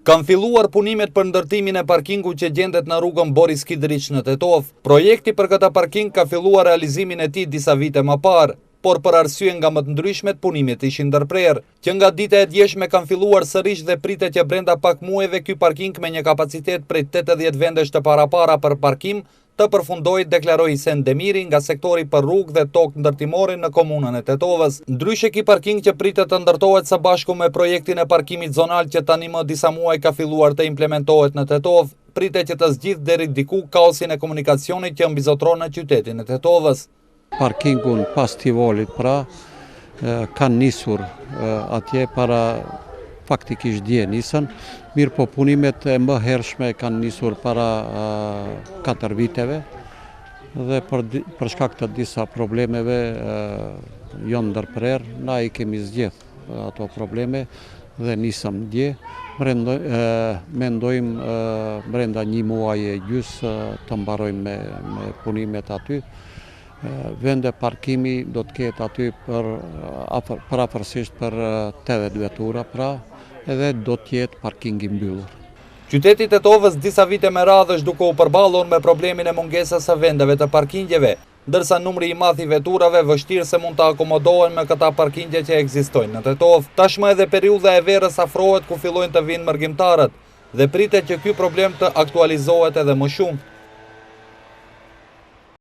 Kanë filluar punimet për ndërtimin e parkingut që gjendet në rrugën Boris Kidriç në Tetov. Projekti për këtë parking ka filluar realizimin e tij disa vite më parë, por për arsye nga më të ndryshmet punimet ishin ndërprerë. Që nga dita e djeshme kanë filluar sërish dhe pritet që brenda pak muajve ky parking me një kapacitet prej 80 vendesh të parapara për parkim të përfundoi, deklaroi Sen Demiri nga sektori për rrugë dhe tokë ndërtimore në komunën e Tetovës. Ndryshe ky parking që pritet të ndërtohet së bashku me projektin e parkimit zonal që tani më disa muaj ka filluar të implementohet në Tetov, pritet që të zgjidhë deri diku kaosin e komunikacionit që mbizotron në qytetin e Tetovës. Parkingun pas Tivolit kanë nisur atje para faktikisht dje nisën, mirë po punimet e më hershme kanë nisur para 4 viteve dhe për shkak të disa problemeve jo ndërprer, na i kemi zgjedh ato probleme dhe nisëm dje. Mendojmë brenda një muaji e gjys të mbarojmë me punimet aty. Vende parkimi do të ketë aty për afërsisht për 80 vetura, edhe do të jetë parking i mbyllur. Qyteti Tetovës disa vite me radhë është duke u përballur me problemin e mungesës së vendeve të parkingeve, ndërsa numri i madh i veturave vështirë se mund të akomodohen me këta parkingje që ekzistojnë në Tetov. Tashmë edhe periudha e verës afrohet ku fillojnë të vinë mërgjimtarët dhe pritet që ky problem të aktualizohet edhe më shumë.